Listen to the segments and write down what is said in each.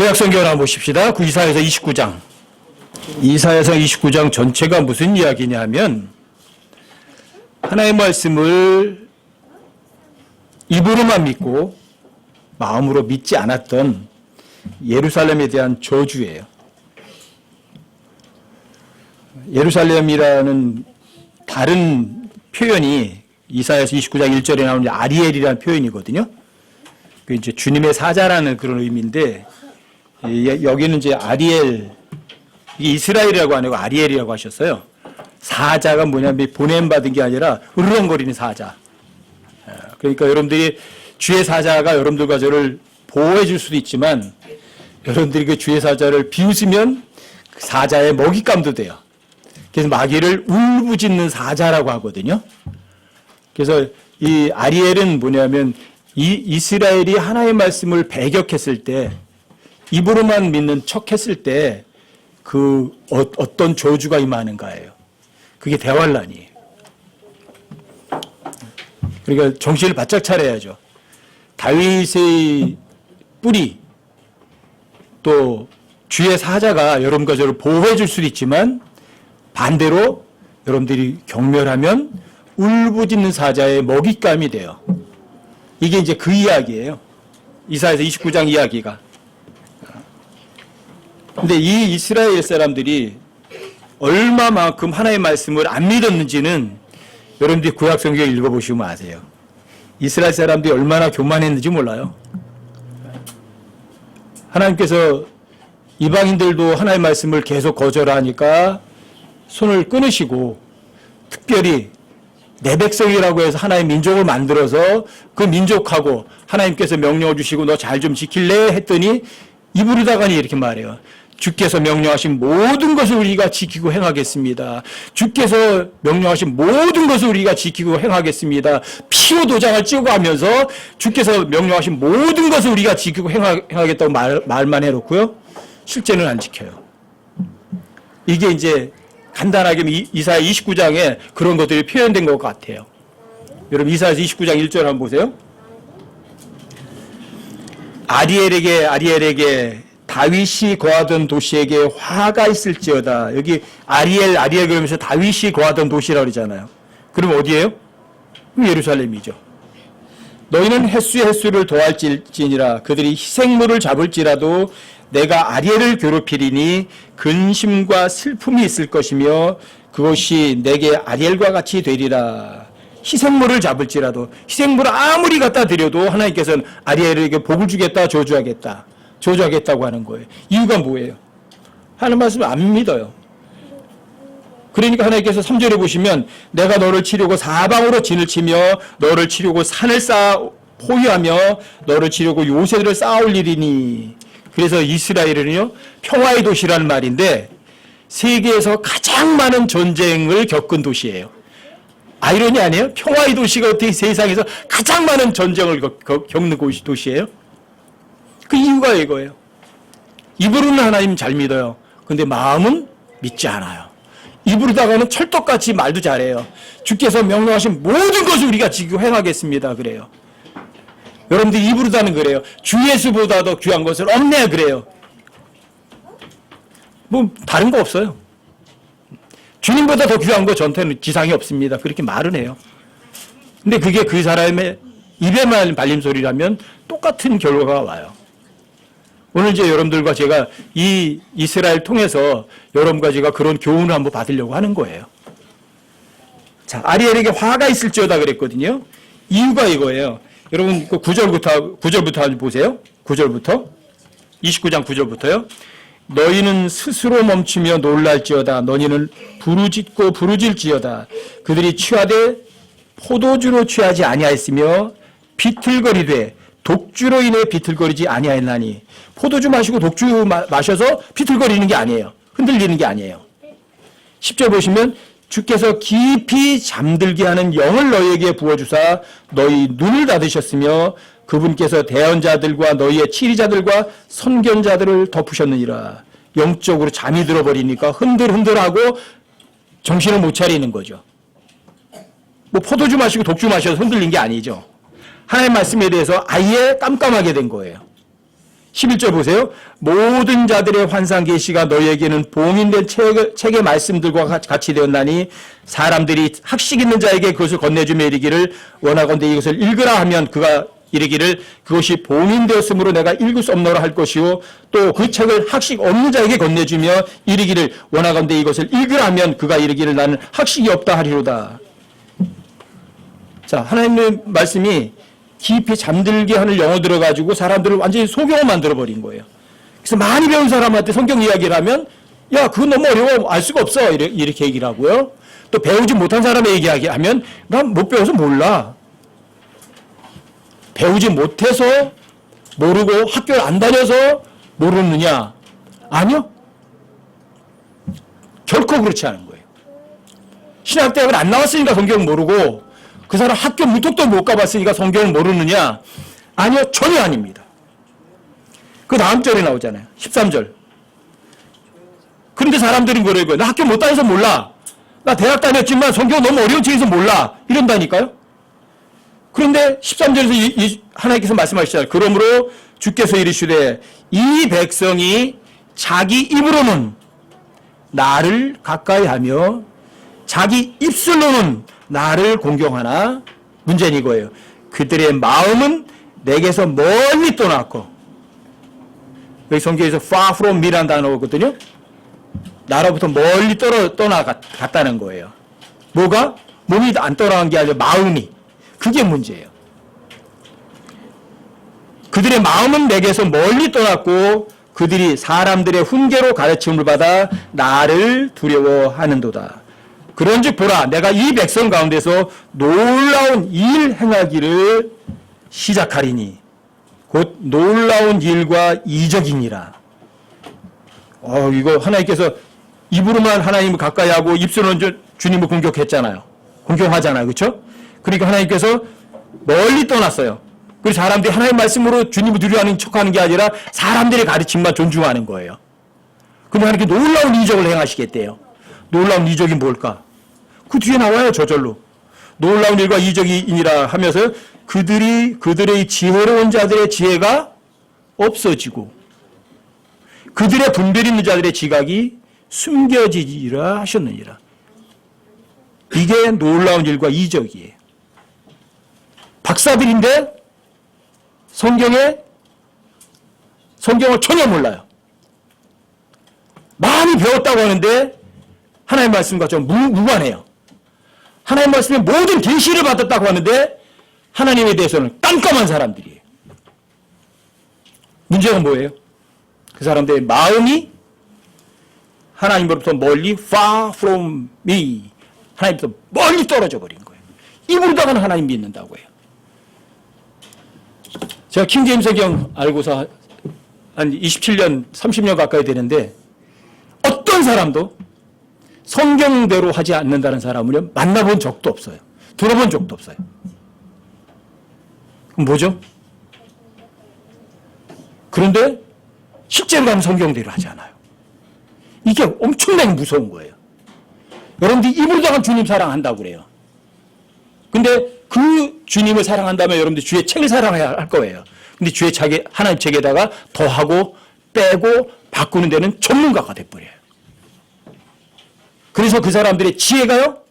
구약성경을 한번 보십시다. 이사야서 29장. 이사야서 29장 전체가 무슨 이야기냐면 하나님의 말씀을 입으로만 믿고 마음으로 믿지 않았던 예루살렘에 대한 저주예요. 예루살렘이라는 다른 표현이 이사야서 29장 1절에 나오는 아리엘이라는 표현이거든요. 그 이제 주님의 사자라는 그런 의미인데 여기는 이제 아리엘, 이게 이스라엘이라고 안 하고 아리엘이라고 하셨어요. 사자가 뭐냐면 보냄받은 게 아니라 으르렁거리는 사자. 그러니까 여러분들이 주의 사자가 여러분들과 저를 보호해 줄 수도 있지만 여러분들이 그 주의 사자를 비웃으면 그 사자의 먹잇감도 돼요. 그래서 마귀를 울부짖는 사자라고 하거든요. 그래서 이 아리엘은 뭐냐면 이 이스라엘이 하나님의 말씀을 배격했을 때 입으로만 믿는 척 했을 때 그 어떤 저주가 임하는가예요. 그게 대환란이에요. 그러니까 정신을 바짝 차려야죠. 다윗의 뿌리 또 주의 사자가 여러분과 저를 보호해 줄 수도 있지만 반대로 여러분들이 경멸하면 울부짖는 사자의 먹잇감이 돼요. 이게 이제 그 이야기예요. 이사야서 29장 이야기가. 근데 이 이스라엘 사람들이 얼마만큼 하나님의 말씀을 안 믿었는지는 여러분들이 구약 성경 읽어보시면 아세요. 이스라엘 사람들이 얼마나 교만했는지 몰라요. 하나님께서 이방인들도 하나님의 말씀을 계속 거절하니까 손을 끊으시고 특별히 내 백성이라고 해서 하나의 민족을 만들어서 그 민족하고 하나님께서 명령을 주시고 너 잘 좀 지킬래? 했더니 이부르다가니 이렇게 말해요. 주께서 명령하신 모든 것을 우리가 지키고 행하겠습니다. 주께서 명령하신 모든 것을 우리가 지키고 행하겠습니다. 피로 도장을 찍어가면서 주께서 명령하신 모든 것을 우리가 지키고 행하겠다고 말만 해놓고요. 실제는 안 지켜요. 이게 이제 간단하게 이사야 29장에 그런 것들이 표현된 것 같아요. 여러분 이사야서 29장 1절 한번 보세요. 아리엘에게 다윗이 거하던 도시에게 화가 있을지어다. 여기 아리엘 그러면서 다윗이 거하던 도시라고 그러잖아요. 그럼 어디예요? 예루살렘이죠. 너희는 횟수를 더할지니라. 그들이 희생물을 잡을지라도 내가 아리엘을 괴롭히리니 근심과 슬픔이 있을 것이며 그것이 내게 아리엘과 같이 되리라. 희생물을 잡을지라도 희생물을 아무리 갖다 드려도 하나님께서는 아리엘에게 복을 주겠다 저주하겠다고 하는 거예요. 이유가 뭐예요? 하나님 말씀을 안 믿어요. 그러니까 하나님께서 3절에 보시면 내가 너를 치려고 사방으로 진을 치며 너를 치려고 산을 포위하며 너를 치려고 요새들을 쌓아올리리니. 그래서 이스라엘은요 평화의 도시라는 말인데 세계에서 가장 많은 전쟁을 겪은 도시예요. 아이러니 아니에요? 평화의 도시가 어떻게 세상에서 가장 많은 전쟁을 겪는 도시예요? 그 이유가 이거예요. 입으로는 하나님 잘 믿어요. 근데 마음은 믿지 않아요. 입으로다가는 찰떡같이 말도 잘해요. 주께서 명령하신 모든 것을 우리가 지키고 행하겠습니다. 그래요. 여러분들 입으로다는 그래요. 주 예수보다 더 귀한 것을 없네 그래요. 뭐 다른 거 없어요. 주님보다 더 귀한 거 전태는 지상이 없습니다. 그렇게 말은 해요. 근데 그게 그 사람의 입에만 발림소리라면 똑같은 결과가 와요. 오늘 이제 여러분들과 제가 이 이스라엘 통해서 여러분과 제가 그런 교훈을 한번 받으려고 하는 거예요. 자, 아리엘에게 화가 있을지어다 그랬거든요. 이유가 이거예요. 여러분 그 9절부터 한번 보세요. 9절부터 29장 9절부터요. 너희는 스스로 멈추며 놀랄지어다. 너희는 부르짖고 부르질지어다. 그들이 취하되 포도주로 취하지 아니하였으며 비틀거리되 독주로 인해 비틀거리지 아니하였나니. 포도주 마시고 독주 마셔서 비틀거리는 게 아니에요. 흔들리는 게 아니에요. 10절 보시면 주께서 깊이 잠들게 하는 영을 너희에게 부어주사 너희 눈을 닫으셨으며 그분께서 대언자들과 너희의 치리자들과 선견자들을 덮으셨느니라. 영적으로 잠이 들어버리니까 흔들흔들하고 정신을 못 차리는 거죠. 뭐 포도주 마시고 독주 마셔서 흔들린 게 아니죠. 하나님의 말씀에 대해서 아예 깜깜하게 된 거예요. 11절 보세요. 모든 자들의 환상 계시가 너희에게는 봉인된 책의 말씀들과 같이 되었나니 사람들이 학식 있는 자에게 그것을 건네주며 이르기를 원하건대 이것을 읽으라 하면 그가 이르기를 그것이 봉인되었으므로 내가 읽을 수 없노라 할 것이요 또 그 책을 학식 없는 자에게 건네주며 이르기를 원하건대 이것을 읽으라 하면 그가 이르기를 나는 학식이 없다 하리로다. 자, 하나님의 말씀이 깊이 잠들게 하는 영어 들어가지고 사람들을 완전히 소경을 만들어버린 거예요. 그래서 많이 배운 사람한테 성경 이야기를 하면 야 그건 너무 어려워 알 수가 없어 이렇게 얘기를 하고요. 또 배우지 못한 사람의 얘기하면 난 못 배워서 몰라. 배우지 못해서 모르고 학교를 안 다녀서 모르느냐? 아니요. 결코 그렇지 않은 거예요. 신학대학을 안 나왔으니까 성경 모르고 그 사람 학교 무턱도 못 가봤으니까 성경을 모르느냐? 아니요. 전혀 아닙니다. 그 다음 절에 나오잖아요. 13절. 그런데 사람들이 뭐래요? 나 학교 못 다녀서 몰라. 나 대학 다녔지만 성경 너무 어려운 책에서 몰라. 이런다니까요. 그런데 13절에서 하나님께서 말씀하시잖아요. 그러므로 주께서 이르시되 이 백성이 자기 입으로는 나를 가까이 하며 자기 입술로는 나를 공경하나 문제는 이거예요. 그들의 마음은 내게서 멀리 떠났고 여기 성경에서 far from me라는 단어거든요. 나로부터 멀리 떠나갔다는 거예요. 뭐가? 몸이 안 떠나간 게 아니라 마음이. 그게 문제예요. 그들의 마음은 내게서 멀리 떠났고 그들이 사람들의 훈계로 가르침을 받아 나를 두려워하는도다. 그런즉 보라 내가 이 백성 가운데서 놀라운 일 행하기를 시작하리니 곧 놀라운 일과 이적이니라. 이거 하나님께서 입으로만 하나님을 가까이 하고 입술로는 주님을 공격했잖아요. 공경하잖아요. 그렇죠? 그러니까 하나님께서 멀리 떠났어요. 그리고 사람들이 하나님 말씀으로 주님을 두려워하는 척하는 게 아니라 사람들의 가르침만 존중하는 거예요. 근데 하나님께 놀라운 이적을 행하시겠대요. 놀라운 이적이 뭘까? 그 뒤에 나와요. 저절로. 놀라운 일과 이적이니라 하면서 그들의 지혜로운 자들의 지혜가 없어지고 그들의 분별 있는 자들의 지각이 숨겨지리라 하셨느니라. 이게 놀라운 일과 이적이에요. 박사들인데 성경을 전혀 몰라요. 많이 배웠다고 하는데 하나님 말씀과 좀 무관해요. 하나님 말씀의 모든 계시를 받았다고 하는데 하나님에 대해서는 깜깜한 사람들이에요. 문제가 뭐예요? 그 사람들의 마음이 하나님으로부터 멀리 far from me 하나님부터 멀리 떨어져 버린 거예요. 입으로다가는 하나님 믿는다고 해요. 제가 킹제임스 성경 알고서 한 27년, 30년 가까이 되는데 어떤 사람도 성경대로 하지 않는다는 사람을 만나본 적도 없어요. 들어본 적도 없어요. 그럼 뭐죠? 그런데 실제로 가면 성경대로 하지 않아요. 이게 엄청나게 무서운 거예요. 여러분들이 입으로다가 주님 사랑한다고 그래요. 근데 그 주님을 사랑한다면 여러분들 주의 책을 사랑해야 할 거예요. 근데 주의 책에 하나님 책에다가 더하고 빼고 바꾸는 데는 전문가가 돼버려요. 그래서 그 사람들의 지혜가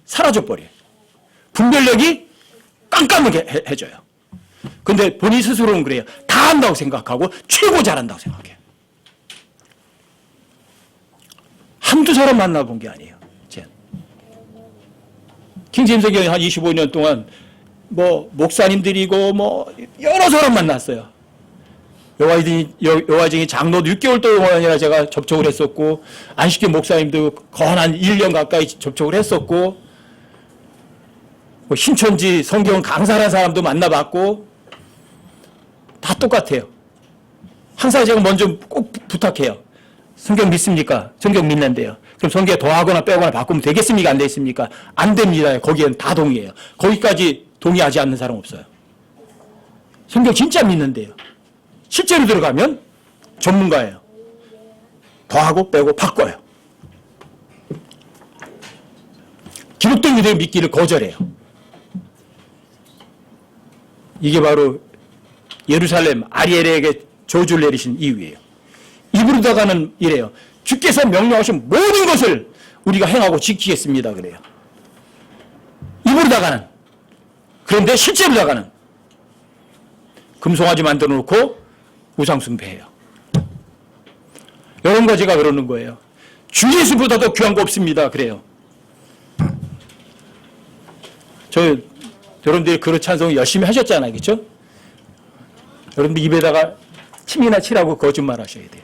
사라져버려요. 분별력이 깜깜하게 해져요. 근데 본인 스스로는 그래요. 다 한다고 생각하고 최고 잘한다고 생각해요. 한두 사람 만나본 게 아니에요. 킹제임스 성경에 한 25년 동안 목사님들이고 여러 사람 만났어요. 여화정이 장로도 6개월 동안이나 제가 접촉을 했었고 안식교 목사님도 거의 한 1년 가까이 접촉을 했었고 신천지 성경 강사라는 사람도 만나봤고 다 똑같아요. 항상 제가 먼저 꼭 부탁해요. 성경 믿습니까? 성경 믿는데요. 그럼 성경에 더하거나 빼거나 바꾸면 되겠습니까? 안 되겠습니까? 안 됩니다. 거기엔 다 동의해요. 거기까지 동의하지 않는 사람 없어요. 성경 진짜 믿는데요. 실제로 들어가면 전문가예요. 더하고 빼고 바꿔요. 기록된 그대로 믿기를 거절해요. 이게 바로 예루살렘 아리엘에게 저주를 내리신 이유예요. 입으로다가는 이래요. 주께서 명령하신 모든 것을 우리가 행하고 지키겠습니다. 그래요. 입으로다가는. 그런데 실제로다가는 금송아지 만들어 놓고 우상숭배해요. 여러분과 제가 그러는 거예요. 주 예수보다도 귀한 거 없습니다. 그래요. 여러분들이 그런 찬송 열심히 하셨잖아요. 그렇죠? 여러분들 입에다가 침이나 치라고 거짓말 하셔야 돼요.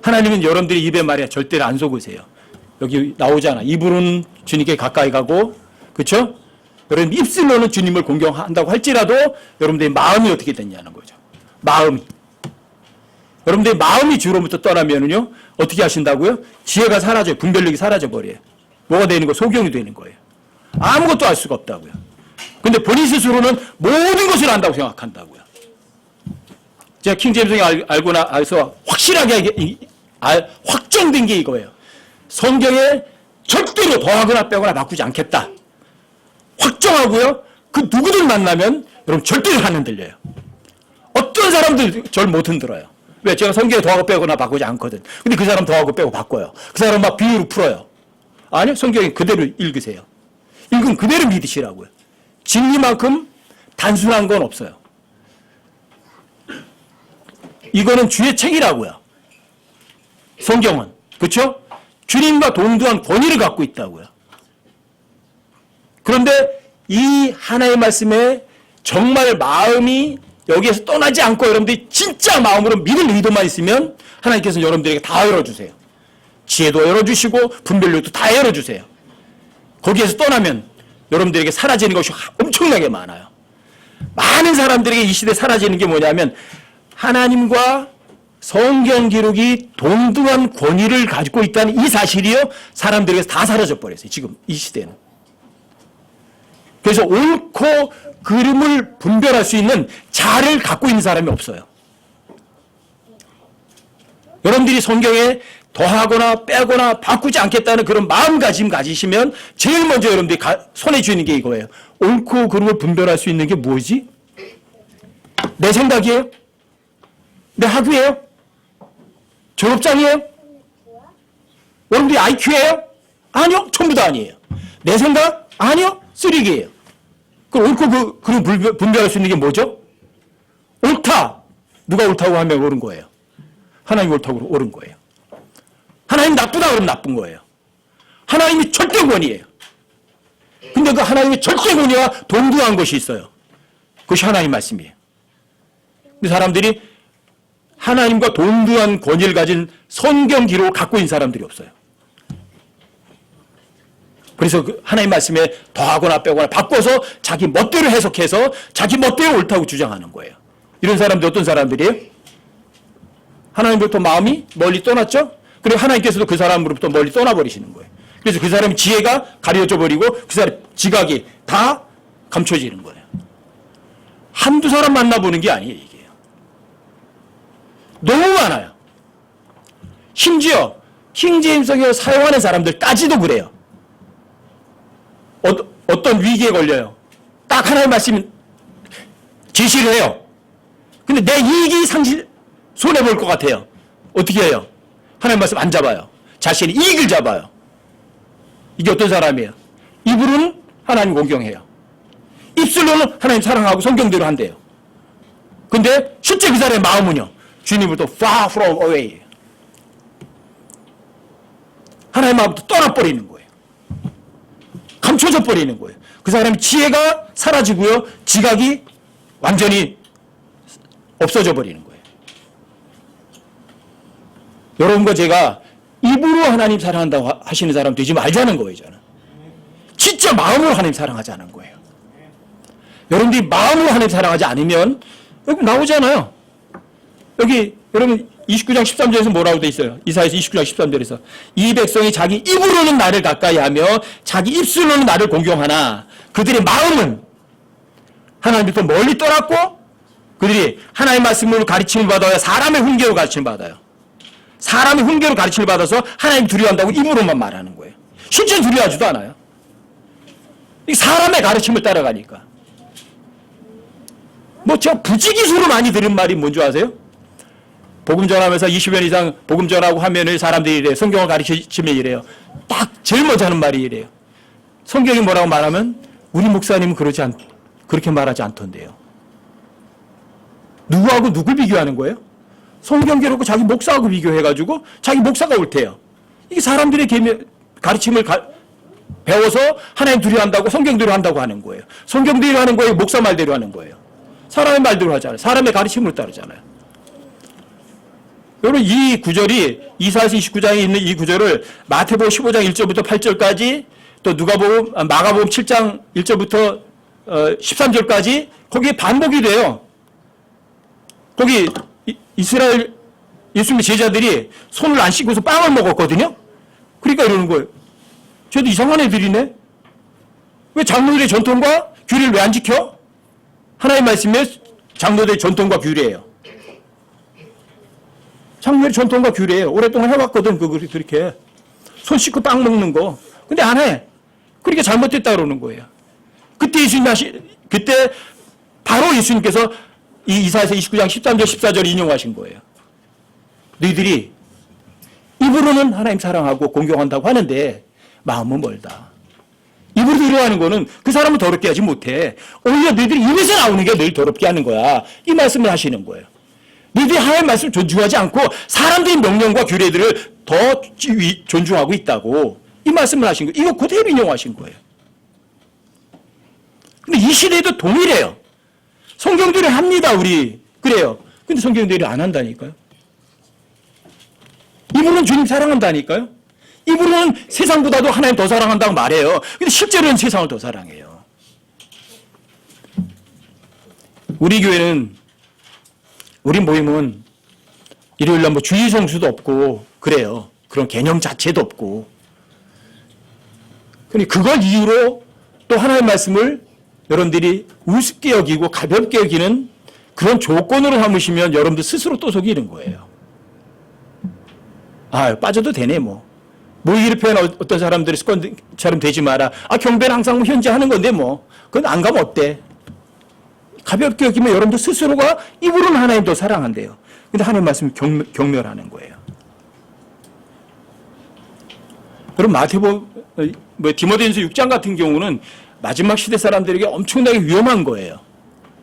하나님은 여러분들이 입에 말이야 절대로 안 속으세요. 여기 나오잖아. 입으로는 주님께 가까이 가고, 그렇죠? 여러분 입술로는 주님을 공경한다고 할지라도 여러분들의 마음이 어떻게 됐냐는 거죠. 마음이. 여러분들의 마음이 주로부터 떠나면은요 어떻게 하신다고요? 지혜가 사라져요. 분별력이 사라져 버려요. 뭐가 되는 거? 소경이 되는 거예요. 아무것도 알 수가 없다고요. 근데 본인 스스로는 모든 것을 안다고 생각한다고요. 제가 킹제임스에 알고서 확실하게 확정된 게 이거예요. 성경에 절대로 더하거나 빼거나 바꾸지 않겠다. 확정하고요. 그 누구들 만나면 여러분 절대로 안 흔들려요. 어떤 사람들 절 못 흔들어요. 왜? 제가 성경에 더하고 빼거나 바꾸지 않거든. 근데 그 사람 더하고 빼고 바꿔요. 그 사람 막 비유로 풀어요. 아니요. 성경에 그대로 읽으세요. 읽으면 그대로 믿으시라고요. 진리만큼 단순한 건 없어요. 이거는 주의 책이라고요. 성경은. 그렇죠? 주님과 동등한 권위를 갖고 있다고요. 그런데 이 하나의 말씀에 정말 마음이 여기에서 떠나지 않고 여러분들이 진짜 마음으로 믿을 의도만 있으면 하나님께서는 여러분들에게 다 열어주세요. 지혜도 열어주시고 분별력도 다 열어주세요. 거기에서 떠나면 여러분들에게 사라지는 것이 엄청나게 많아요. 많은 사람들에게 이 시대에 사라지는 게 뭐냐면 하나님과 성경 기록이 동등한 권위를 가지고 있다는 이 사실이요 사람들에게서 다 사라져 버렸어요. 지금 이 시대는. 그래서 옳고 그름을 분별할 수 있는 자를 갖고 있는 사람이 없어요. 여러분들이 성경에 더하거나 빼거나 바꾸지 않겠다는 그런 마음가짐 가지시면 제일 먼저 여러분들이 손에 쥐는 게 이거예요. 옳고 그름을 분별할 수 있는 게 뭐지? 내 생각이에요? 내 학위예요? 졸업장이에요? 여러분들이 IQ예요? 아니요. 전부 다 아니에요. 내 생각? 아니요. 쓰레기예요. 그럼 옳고 그름을 분별할 수 있는 게 뭐죠? 옳다. 누가 옳다고 하면 옳은 거예요. 하나님 옳다고 옳은 거예요. 하나님 나쁘다 그러면 나쁜 거예요. 하나님이 절대권이에요. 근데 그 하나님의 절대권이와 동등한 것이 있어요. 그것이 하나님 말씀이에요. 근데 사람들이 하나님과 동등한 권위를 가진 성경 기록을 갖고 있는 사람들이 없어요. 그래서 그 하나님 말씀에 더하거나 빼거나 바꿔서 자기 멋대로 해석해서 자기 멋대로 옳다고 주장하는 거예요. 이런 사람들 어떤 사람들이에요? 하나님부터 마음이 멀리 떠났죠? 그리고 하나님께서도 그 사람으로부터 멀리 떠나버리시는 거예요. 그래서 그 사람의 지혜가 가려져 버리고 그 사람 지각이 다 감춰지는 거예요. 한두 사람 만나보는 게 아니에요, 이게. 너무 많아요. 심지어 킹제임스를 사용하는 사람들 따지도 그래요. 어떤 위기에 걸려요. 딱 하나의 말씀 제시를 해요. 근데 내 이익이 손해볼 것 같아요. 어떻게 해요? 하나님 말씀 안 잡아요. 자신의 이익을 잡아요. 이게 어떤 사람이에요? 입으로는 하나님 공경해요. 입술로는 하나님 사랑하고 성경대로 한대요. 근데 실제 그 사람의 마음은요. 주님부터 far from away. 하나님 마음부터 떠나버리는 거예요. 감춰져 버리는 거예요. 그 사람의 지혜가 사라지고요. 지각이 완전히 없어져 버리는 거예요. 여러분과 제가 입으로 하나님 사랑한다고 하시는 사람 되지 말자는 거예요. 저는. 진짜 마음으로 하나님 사랑하자는 거예요. 여러분들이 마음으로 하나님 사랑하지 않으면 여기 나오잖아요. 여기 여러분 29장 13절에서 뭐라고 돼 있어요? 이사야서 29장 13절에서 이 백성이 자기 입으로는 나를 가까이하며 자기 입술로는 나를 공경하나 그들의 마음은 하나님부터 멀리 떠났고 그들이 하나님의 말씀으로 가르침을 받아야 사람의 훈계로 가르침을 받아요. 사람의 훈계로 가르침을 받아서 하나님 두려워한다고 입으로만 말하는 거예요. 실제는 두려워하지도 않아요. 사람의 가르침을 따라가니까. 제가 부지기수로 많이 들은 말이 뭔지 아세요? 복음 전하면서 20년 이상 복음 전하고 하면은 사람들이 이래요. 성경을 가르치면 이래요. 딱 제일 먼저 하는 말이 이래요. 성경이 뭐라고 말하면 우리 목사님은 그렇게 말하지 않던데요. 누구하고 누굴 비교하는 거예요? 성경계로 자기 목사하고 비교해가지고 자기 목사가 옳대요. 이게 사람들의 가르침을 배워서 하나님 두려워한다고 성경대로 한다고 하는 거예요. 성경대로 하는 거예요? 목사 말대로 하는 거예요? 사람의 말대로 하잖아요. 사람의 가르침을 따르잖아요. 여러분 이 구절이 이사야서 29장에 있는 이 구절을 마태복음 15장 1절부터 8절까지 또 마가복음 7장 1절부터 13절까지 거기에 반복이 돼요. 거기 이스라엘 예수님의 제자들이 손을 안 씻고서 빵을 먹었거든요. 그러니까 이러는 거예요. 쟤도 이상한 애들이네. 왜 장로들의 전통과 규례를 왜 안 지켜? 하나님 말씀에 장로들의 전통과 규례예요. 장로의 전통과 규례예요. 오랫동안 해왔거든. 그렇게 손 씻고 빵 먹는 거. 근데 안 해. 그러니까 잘못됐다 그러는 거예요. 그때 바로 예수님께서 이 이사야서 29장 13절 14절 인용하신 거예요. 너희들이 입으로는 하나님 사랑하고 공경한다고 하는데 마음은 멀다. 입으로 들어가는 거는 그 사람을 더럽게 하지 못해. 오히려 너희들이 입에서 나오는 게 너희 더럽게 하는 거야. 이 말씀을 하시는 거예요. 너희들이 하나님 말씀을 존중하지 않고 사람들의 명령과 규례들을 더 존중하고 있다고 이 말씀을 하신 거예요. 이거 그대로 인용하신 거예요. 근데 이 시대에도 동일해요. 성경대로 합니다, 우리. 그래요. 근데 성경대로 안 한다니까요. 입으로는 주님 사랑한다니까요. 입으로는 세상보다도 하나님 더 사랑한다고 말해요. 근데 실제로는 세상을 더 사랑해요. 우리 교회는, 우리 모임은 일요일날 주일 성수도 없고, 그래요. 그런 개념 자체도 없고. 근데 그걸 이유로 또 하나님의 말씀을 여러분들이 우습게 여기고 가볍게 여기는 그런 조건으로 삼으시면 여러분들 스스로 또 속이는 거예요. 빠져도 되네, 모이기를 표현한 어떤 사람들이 습관처럼 되지 마라. 경배는 항상 현재 하는 건데 그건 안 가면 어때? 가볍게 여기면 여러분들 스스로가 입으로는 하나님 더 사랑한대요. 근데 하나님 말씀을 경멸하는 거예요. 여러분 마태복음, 디모데전서 6장 같은 경우는 마지막 시대 사람들에게 엄청나게 위험한 거예요.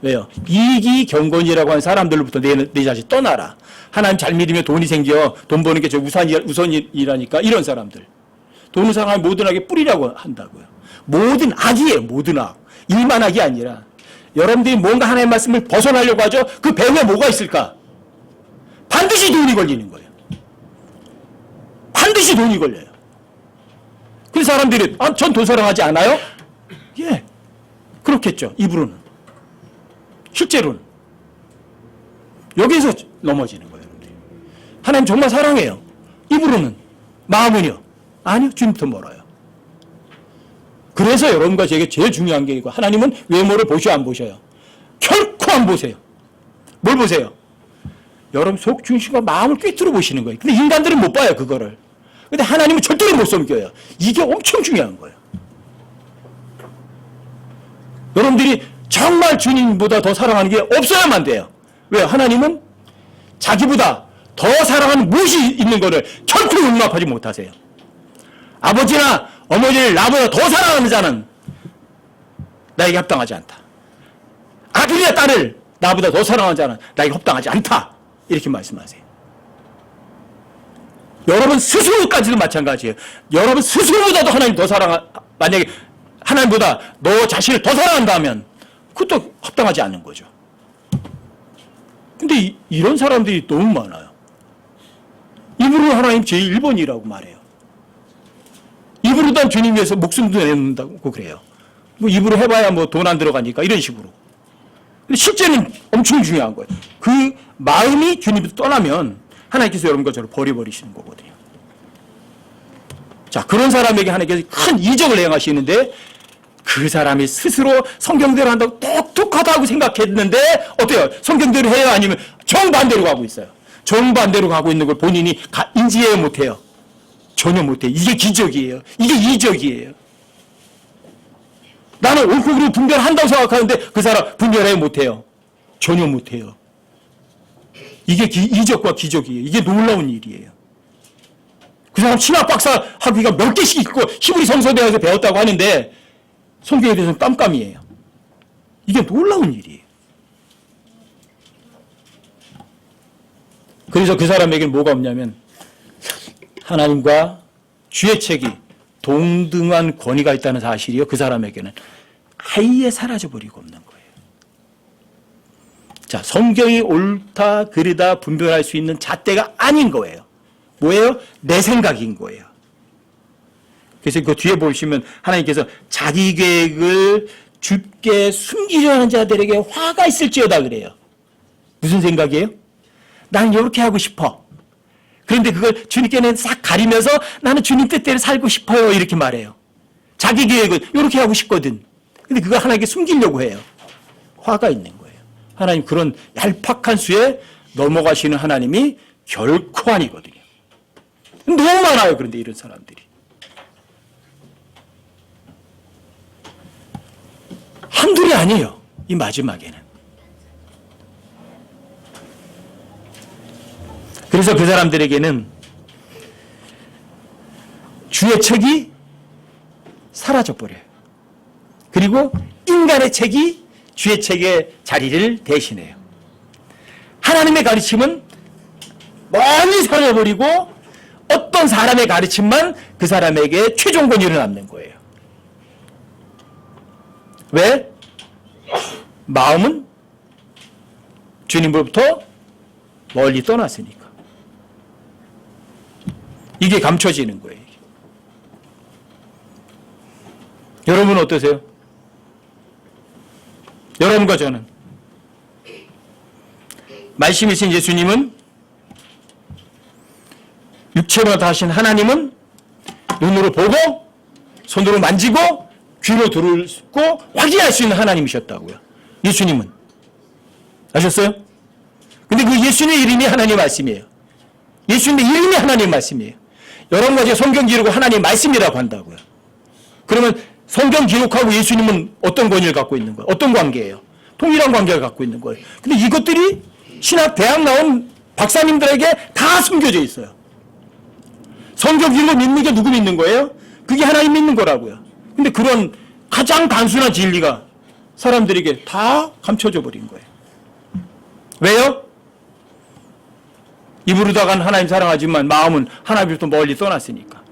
왜요? 이기 경건이라고 하는 사람들로부터 내 자식 떠나라. 하나님 잘 믿으면 돈이 생겨. 돈 버는 게 우선이라니까. 이런 사람들. 돈을 상하면 모든 악에 뿌리라고 한다고요. 모든 악이에요. 모든 악. 일만 악이 아니라. 여러분들이 뭔가 하나님의 말씀을 벗어나려고 하죠. 그 배후에 뭐가 있을까? 반드시 돈이 걸리는 거예요. 반드시 돈이 걸려요. 그 사람들이 전 돈 사랑하지 않아요? 예, 그렇겠죠. 입으로는. 실제로는. 여기에서 넘어지는 거예요. 하나님 정말 사랑해요. 입으로는. 마음은요? 아니요. 주님부터 멀어요. 그래서 여러분과 제게 제일 중요한 게 이거. 하나님은 외모를 보셔 안 보셔요? 결코 안 보세요. 뭘 보세요? 여러분 속 중심과 마음을 꿰뚫어 보시는 거예요. 근데 인간들은 못 봐요, 그거를. 근데 하나님은 절대로 못 섬겨요. 이게 엄청 중요한 거예요. 여러분들이 정말 주님보다 더 사랑하는 게 없어야만 돼요. 왜요? 하나님은 자기보다 더 사랑하는 무엇이 있는 것을 결코 용납하지 못하세요. 아버지나 어머니를 나보다 더 사랑하는 자는 나에게 합당하지 않다. 아들이나 딸을 나보다 더 사랑하는 자는 나에게 합당하지 않다. 이렇게 말씀하세요. 여러분 스스로까지도 마찬가지예요. 여러분 스스로보다도 하나님 더 만약에 하나님보다 너 자신을 더 사랑한다면 그것도 합당하지 않는 거죠. 근데 이런 사람들이 너무 많아요. 입으로 하나님 제1번이라고 말해요. 입으로도 주님 위해서 목숨도 내놓는다고 그래요. 입으로 해봐야 돈 안 들어가니까 이런 식으로. 근데 실제는 엄청 중요한 거예요. 그 마음이 주님부터 떠나면 하나님께서 여러분과 저를 버려버리시는 거거든요. 자, 그런 사람에게 하나님께서 큰 이적을 행하시는데 그 사람이 스스로 성경대로 한다고 똑똑하다고 생각했는데 어때요? 성경대로 해요? 아니면 정반대로 가고 있어요? 정반대로 가고 있는 걸 본인이 인지해야 못해요. 전혀 못해요. 이게 기적이에요. 이게 이적이에요. 나는 옳고 그르고 분별한다고 생각하는데 그 사람 분별해 못해요. 전혀 못해요. 이게 이적과 기적이에요. 이게 놀라운 일이에요. 그 사람 신학 박사 학위가 몇 개씩 있고 히브리 성서대학에서 배웠다고 하는데 성경에 대해서는 깜깜이에요. 이게 놀라운 일이에요. 그래서 그 사람에게는 뭐가 없냐면 하나님과 주의 책이 동등한 권위가 있다는 사실이요. 그 사람에게는 아예 사라져버리고 없는 거예요. 자, 성경이 옳다 그르다 분별할 수 있는 잣대가 아닌 거예요. 뭐예요? 내 생각인 거예요. 그래서 그 뒤에 보시면 하나님께서 자기 계획을 줍게 숨기려 하는 자들에게 화가 있을지어다 그래요. 무슨 생각이에요? 난 이렇게 하고 싶어. 그런데 그걸 주님께는 싹 가리면서 나는 주님 뜻대로 살고 싶어요. 이렇게 말해요. 자기 계획은 이렇게 하고 싶거든. 근데 그걸 하나님께 숨기려고 해요. 화가 있는 거예요. 하나님 그런 얄팍한 수에 넘어가시는 하나님이 결코 아니거든요. 너무 많아요. 그런데 이런 사람들이. 한둘이 아니에요. 이 마지막에는. 그래서 그 사람들에게는 주의 책이 사라져버려요. 그리고 인간의 책이 주의 책의 자리를 대신해요. 하나님의 가르침은 멀리 사라져버리고 어떤 사람의 가르침만 그 사람에게 최종 권위를 남는 거예요. 왜? 마음은 주님으로부터 멀리 떠났으니까. 이게 감춰지는 거예요. 여러분은 어떠세요? 여러분과 저는 말씀이신 예수님은 육체로 다신 하나님은 눈으로 보고 손으로 만지고 귀로 듣고 확인할 수 있는 하나님이셨다고요. 예수님은. 아셨어요? 근데 그 예수님의 이름이 하나님의 말씀이에요. 예수님의 이름이 하나님의 말씀이에요. 여러 가지 성경 기록을 하나님의 말씀이라고 한다고요. 그러면 성경 기록하고 예수님은 어떤 권위를 갖고 있는 거예요? 어떤 관계예요? 동일한 관계를 갖고 있는 거예요. 근데 이것들이 신학 대학 나온 박사님들에게 다 숨겨져 있어요. 성경 기록을 믿는 게 누구 믿는 거예요? 그게 하나님 믿는 거라고요. 근데 그런 가장 단순한 진리가 사람들에게 다 감춰져 버린 거예요. 왜요? 입으로다간 하나님 사랑하지만 마음은 하나님으로부터 멀리 떠났으니까.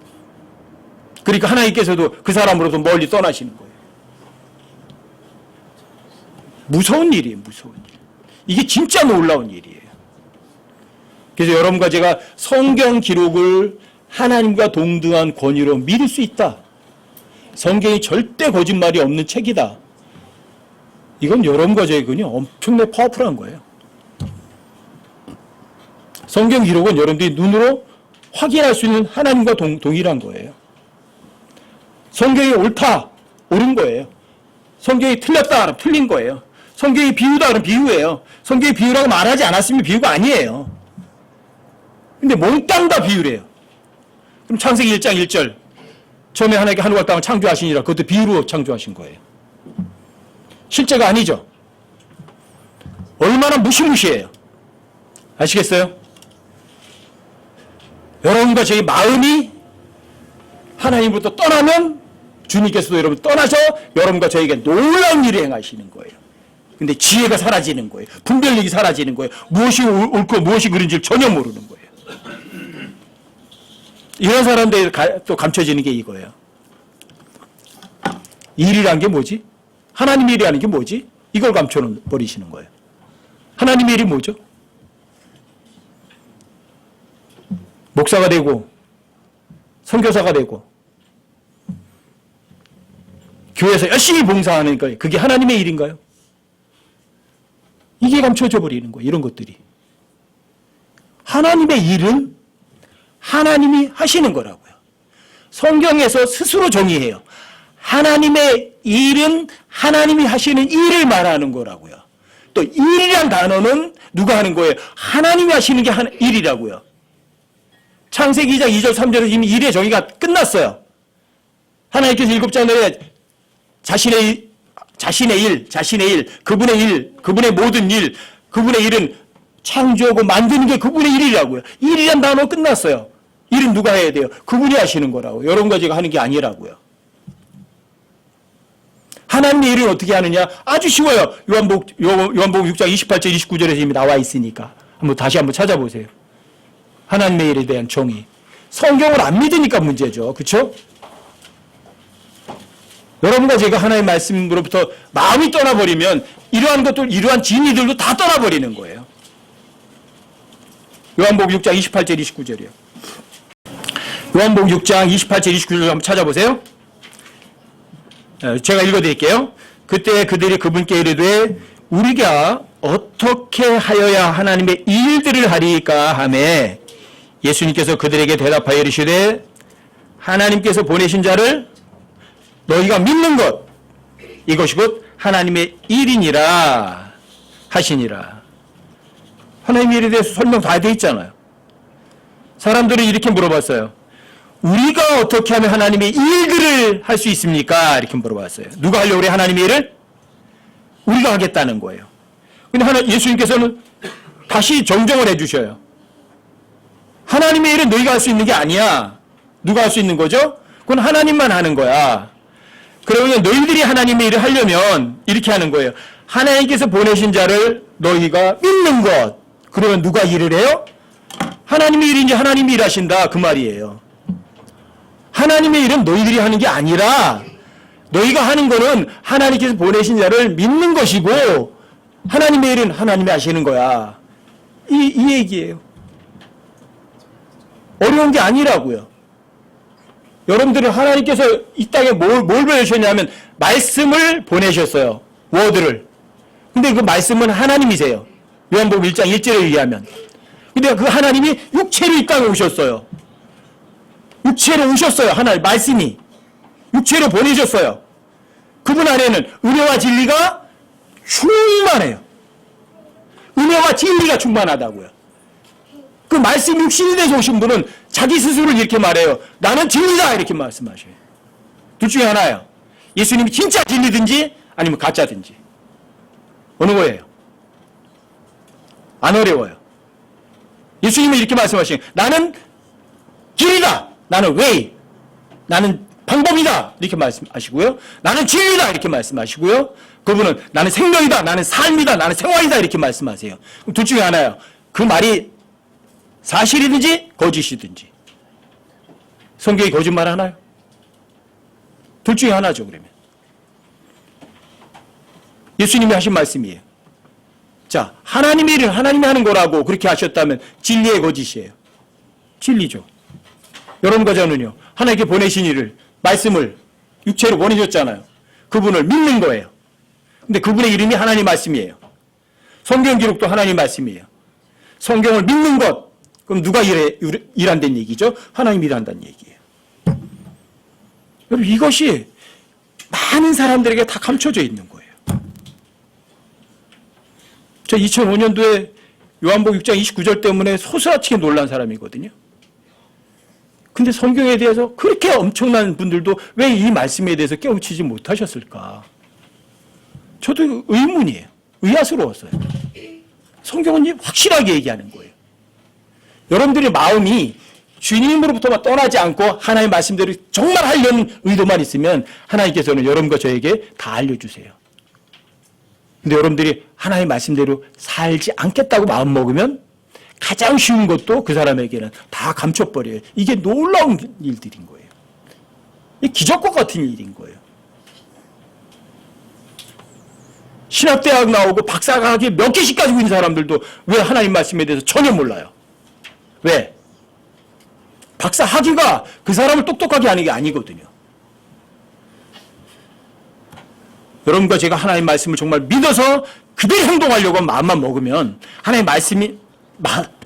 그러니까 하나님께서도 그 사람으로부터 멀리 떠나시는 거예요. 무서운 일이에요. 무서운 일. 이게 진짜 놀라운 일이에요. 그래서 여러분과 제가 성경 기록을 하나님과 동등한 권위로 믿을 수 있다. 성경이 절대 거짓말이 없는 책이다. 이건 여러분과 저에게는요 엄청나게 파워풀한 거예요. 성경 기록은 여러분들이 눈으로 확인할 수 있는 하나님과 동일한 거예요. 성경이 옳다, 옳은 거예요. 성경이 틀렸다 하면 틀린 거예요. 성경이 비유다 하면 비유예요. 성경이 비유라고 말하지 않았으면 비유가 아니에요. 근데 몽땅 다 비유래요. 그럼 창세기 1장 1절 처음에 하나님께 하늘과 땅을 창조하시니라 그것도 비유로 창조하신 거예요. 실제가 아니죠. 얼마나 무시무시해요. 아시겠어요? 여러분과 저희 마음이 하나님으로부터 떠나면 주님께서도 여러분 떠나서 여러분과 저에게 놀라운 일을 행하시는 거예요. 근데 지혜가 사라지는 거예요. 분별력이 사라지는 거예요. 무엇이 옳고 무엇이 그른지를 전혀 모르는 거예요. 이런 사람들이 또 감춰지는 게 이거예요. 일이란 게 뭐지? 하나님 일이라는 게 뭐지? 이걸 감춰버리시는 거예요. 하나님 일이 뭐죠? 목사가 되고 선교사가 되고 교회에서 열심히 봉사하는 거예요. 그게 하나님의 일인가요? 이게 감춰져 버리는 거예요. 이런 것들이. 하나님의 일은 하나님이 하시는 거라고요. 성경에서 스스로 정의해요. 하나님의 일은 하나님이 하시는 일을 말하는 거라고요. 또 일이란 단어는 누가 하는 거예요? 하나님이 하시는 게 일이라고요. 창세기 2장 2절 3절에서 이미 일의 정의가 끝났어요. 하나님께서 7장에 자신의 자신의 일, 그분의 모든 일, 그분의 일은 창조하고 만드는 게 그분의 일이라고요. 일이란 단어 끝났어요. 일은 누가 해야 돼요? 그분이 하시는 거라고. 여러분과 제가 하는 게 아니라고요. 하나님의 일을 어떻게 하느냐? 아주 쉬워요. 요한복음 6장 28절, 29절에서 이미 나와 있으니까. 다시 한번 찾아보세요. 하나님의 일에 대한 정의. 성경을 안 믿으니까 문제죠. 그렇죠? 여러분과 제가 하나님의 말씀으로부터 마음이 떠나버리면 이러한 진리들도 다 떠나버리는 거예요. 요한복음 6장 28절, 29절이요. 요한복음 6장 28절, 29절 한번 찾아보세요. 제가 읽어드릴게요. 그때 그들이 그분께 이르되 우리가 어떻게 하여야 하나님의 일들을 하리까 하매 예수님께서 그들에게 대답하여 이르시되 하나님께서 보내신 자를 너희가 믿는 것 이것이 곧 하나님의 일이니라 하시니라. 하나님의 일에 대해서 설명 다 돼 있잖아요. 사람들이 이렇게 물어봤어요. 우리가 어떻게 하면 하나님의 일들을 할 수 있습니까? 이렇게 물어봤어요. 누가 하려고 그래? 하나님의 일을? 우리가 하겠다는 거예요. 근데 예수님께서는 다시 정정을 해주셔요. 하나님의 일은 너희가 할 수 있는 게 아니야. 누가 할 수 있는 거죠? 그건 하나님만 하는 거야. 그러면 너희들이 하나님의 일을 하려면 이렇게 하는 거예요. 하나님께서 보내신 자를 너희가 믿는 것. 그러면 누가 일을 해요? 하나님의 일인지 하나님이 일하신다. 그 말이에요. 하나님의 일은 너희들이 하는 게 아니라 너희가 하는 거는 하나님께서 보내신 자를 믿는 것이고 하나님의 일은 하나님이 하시는 거야. 이 얘기예요. 어려운 게 아니라고요. 여러분들은 하나님께서 이 땅에 뭘 보내셨냐면 말씀을 보내셨어요. 워드를. 근데 그 말씀은 하나님이세요. 요한복음 1장 1절에 의하면. 근데 그 하나님이 육체로 이 땅에 오셨어요. 육체로 오셨어요. 하나님 말씀이. 육체로 보내셨어요. 그분 안에는 은혜와 진리가 충만해요. 은혜와 진리가 충만하다고요. 그 말씀 육신이 돼서 오신 분은 자기 스스로를 이렇게 말해요. 나는 진리다 이렇게 말씀하셔요. 둘 중에 하나예요. 예수님이 진짜 진리든지 아니면 가짜든지. 어느 거예요? 안 어려워요. 예수님이 이렇게 말씀하시는 나는 길이다. 나는 way. 나는 방법이다. 이렇게 말씀하시고요. 나는 진리다. 이렇게 말씀하시고요. 그분은 나는 생명이다. 나는 삶이다. 나는 생활이다. 이렇게 말씀하세요. 둘 중에 하나예요. 그 말이 사실이든지 거짓이든지. 성경이 거짓말 하나요? 둘 중에 하나죠. 그러면. 예수님이 하신 말씀이에요. 자, 하나님의 일은 하나님이 하는 거라고 그렇게 하셨다면 진리의 거짓이에요. 진리죠. 여러분과 저는요. 하나님께 보내신 일을 말씀을 육체로 보내셨잖아요. 그분을 믿는 거예요. 근데 그분의 이름이 하나님 말씀이에요. 성경 기록도 하나님 말씀이에요. 성경을 믿는 것. 그럼 누가 일한다는 얘기죠? 하나님이 일한다는 얘기예요. 여러분 이것이 많은 사람들에게 다 감춰져 있는 거예요. 저 2005년도에 요한복음 6장 29절 때문에 소스라치게 놀란 사람이거든요. 근데 성경에 대해서 그렇게 엄청난 분들도 왜 이 말씀에 대해서 깨우치지 못하셨을까? 저도 의문이에요. 의아스러웠어요. 성경은 확실하게 얘기하는 거예요. 여러분들의 마음이 주님으로부터 떠나지 않고 하나님의 말씀대로 정말 하려는 의도만 있으면 하나님께서는 여러분과 저에게 다 알려주세요. 근데 여러분들이 하나님의 말씀대로 살지 않겠다고 마음먹으면 가장 쉬운 것도 그 사람에게는 다 감춰버려요. 이게 놀라운 일들인 거예요. 이게 기적과 같은 일인 거예요. 신학대학 나오고 박사학위 몇 개씩 가지고 있는 사람들도 왜 하나님 말씀에 대해서 전혀 몰라요. 왜? 박사학위가 그 사람을 똑똑하게 하는 게 아니거든요. 여러분과 제가 하나님 말씀을 정말 믿어서 그대로 행동하려고 마음만 먹으면 하나님 말씀이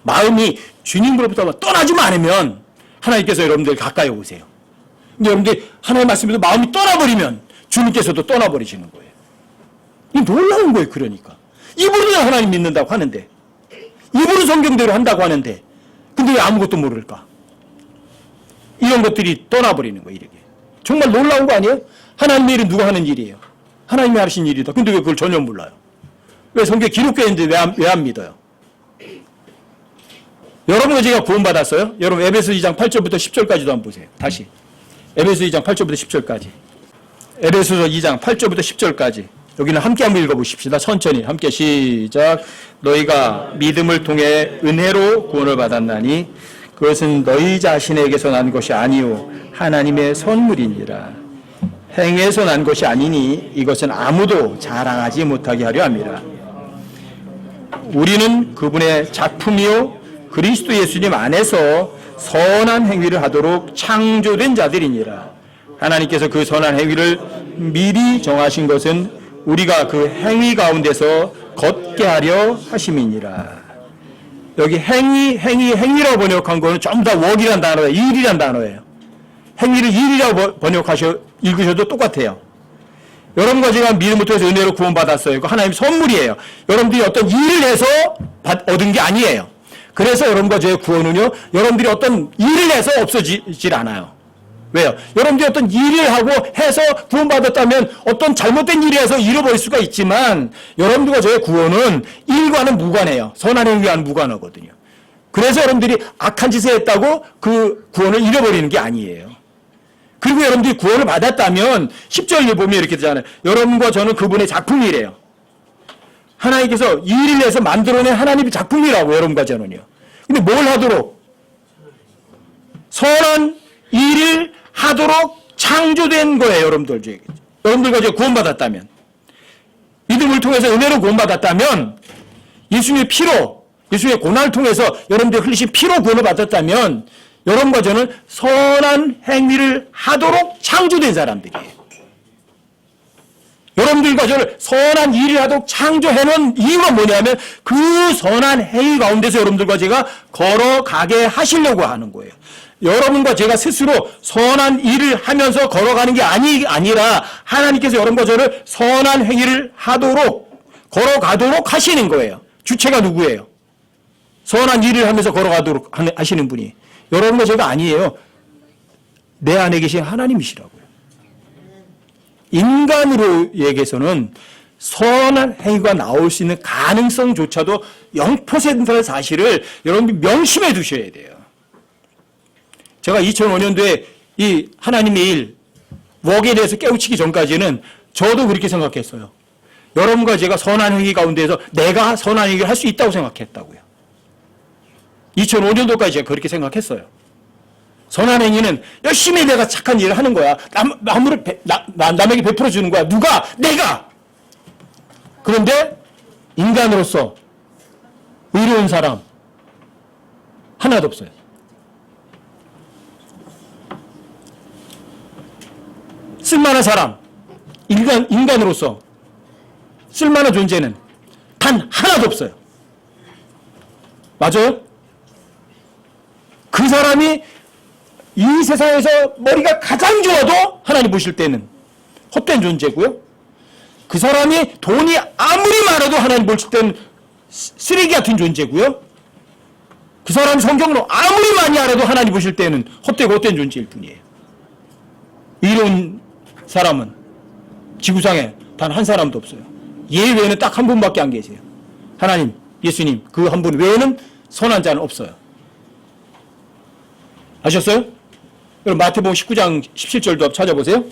마음이 주님으로부터 떠나지만 않으면 하나님께서 여러분들 가까이 오세요. 근데 여러분들 하나님 말씀에도 마음이 떠나버리면 주님께서도 떠나버리시는 거예요. 이 놀라운 거예요. 그러니까 입으로는 하나님 믿는다고 하는데 입으로 성경대로 한다고 하는데 근데 왜 아무것도 모를까? 이런 것들이 떠나버리는 거예요. 이렇게 정말 놀라운 거 아니에요? 하나님의 일은 누가 하는 일이에요? 하나님이 하신 일이다. 근데 왜 그걸 전혀 몰라요? 왜 성경에 기록되어 있는데 왜 안 믿어요? 여러분과 제가 구원받았어요? 여러분 에베소 2장 8절부터 10절까지도 한번 보세요. 다시. 에베소 2장 8절부터 10절까지. 에베소서 2장 8절부터 10절까지. 여기는 함께 한번 읽어보십시다. 천천히 함께 시작. 너희가 믿음을 통해 은혜로 구원을 받았나니 그것은 너희 자신에게서 난 것이 아니요 하나님의 선물이니라. 행위에서 난 것이 아니니 이것은 아무도 자랑하지 못하게 하려 함이라. 우리는 그분의 작품이요 그리스도 예수님 안에서 선한 행위를 하도록 창조된 자들이니라. 하나님께서 그 선한 행위를 미리 정하신 것은 우리가 그 행위 가운데서 걷게 하려 하심이니라. 여기 행위라고 번역한 거는 전부 다 work이란 단어예요. 일이란 단어예요. 행위를 일이라고 읽으셔도 똑같아요. 여러분과 제가 믿음을 통해서 은혜로 구원받았어요. 이거 하나님 선물이에요. 여러분들이 어떤 일을 해서 얻은 게 아니에요. 그래서 여러분과 저의 구원은요, 여러분들이 어떤 일을 해서 없어지질 않아요. 왜요? 여러분들이 어떤 일을 하고 해서 구원받았다면 어떤 잘못된 일을 해서 잃어버릴 수가 있지만 여러분들과 저의 구원은 일과는 무관해요. 선한 행위와는 무관하거든요. 그래서 여러분들이 악한 짓을 했다고 그 구원을 잃어버리는 게 아니에요. 그리고 여러분들이 구원을 받았다면 10절을 보면 이렇게 되잖아요. 여러분과 저는 그분의 작품이래요. 하나님께서 이 일을 해서 만들어낸 하나님의 작품이라고 여러분과 저는요. 근데 뭘 하도록? 선한 일을 하도록 창조된 거예요. 여러분들과 제가 구원받았다면. 믿음을 통해서 은혜로 구원받았다면 예수님의 피로, 예수님의 고난을 통해서 여러분들이 흘리신 피로 구원을 받았다면 여러분과 저는 선한 행위를 하도록 창조된 사람들이에요. 여러분들과 저를 선한 일을 하도록 창조해놓은 이유가 뭐냐면 그 선한 행위 가운데서 여러분들과 제가 걸어가게 하시려고 하는 거예요. 여러분과 제가 스스로 선한 일을 하면서 걸어가는 게 아니라 하나님께서 여러분과 저를 선한 행위를 하도록 걸어가도록 하시는 거예요. 주체가 누구예요? 선한 일을 하면서 걸어가도록 하시는 분이 여러분과 제가 아니에요. 내 안에 계신 하나님이시라고요. 인간으로 얘기해서는 선한 행위가 나올 수 있는 가능성조차도 0%의 사실을 여러분이 명심해 두셔야 돼요. 제가 2005년도에 이 하나님의 일, 웍에 대해서 깨우치기 전까지는 저도 그렇게 생각했어요. 여러분과 제가 선한 행위 가운데에서 내가 선한 행위를 할 수 있다고 생각했다고요. 2005년도까지 제가 그렇게 생각했어요. 선한 행위는 열심히 내가 착한 일을 하는 거야. 남에게 베풀어 주는 거야. 누가? 내가! 그런데 인간으로서 의로운 사람 하나도 없어요. 쓸만한 사람, 인간으로서 쓸만한 존재는 단 하나도 없어요. 맞아요? 그 사람이 이 세상에서 머리가 가장 좋아도 하나님 보실 때는 헛된 존재고요. 그 사람이 돈이 아무리 많아도 하나님 보실 때는 쓰레기 같은 존재고요. 그 사람이 성경으로 아무리 많이 알아도 하나님 보실 때는 헛되고 헛된 존재일 뿐이에요. 이런 사람은 지구상에 단 한 사람도 없어요. 얘 외에는 딱 한 분밖에 안 계세요. 하나님, 예수님, 그 한 분 외에는 선한 자는 없어요. 아셨어요? 여러분 마태복음 19장 17절도 한번 찾아보세요.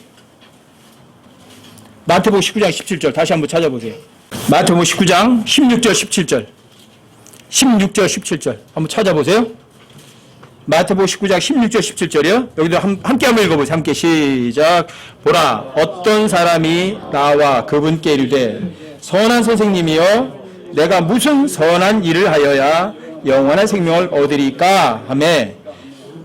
마태복음 19장 17절 다시 한번 찾아보세요. 마태복음 19장 16절 17절 16절 17절 한번 찾아보세요. 마태복음 19장 16절 17절이요. 여기도 함께 한번 읽어보세요. 함께 시작. 보라 어떤 사람이 나와 그분께 이르되 선한 선생님이여 내가 무슨 선한 일을 하여야 영원한 생명을 얻으리까 하매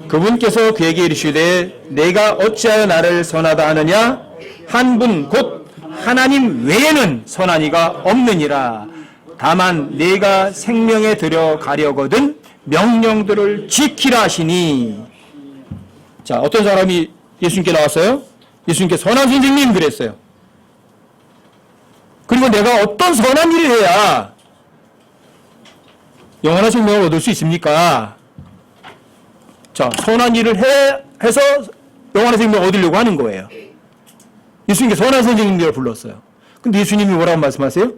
그분께서 그에게 이르시되 내가 어찌하여 나를 선하다 하느냐 한 분 곧 하나님 외에는 선한 이가 없느니라. 다만 내가 생명에 들어가려거든 명령들을 지키라 하시니. 자, 어떤 사람이 예수님께 나왔어요? 예수님께 선한 선생님 그랬어요. 그리고 내가 어떤 선한 일을 해야 영원한 생명을 얻을 수 있습니까? 자, 선한 일을 해서 영원한 생명을 얻으려고 하는 거예요. 예수님께 선한 선생님이라고 불렀어요. 근데 예수님이 뭐라고 말씀하세요?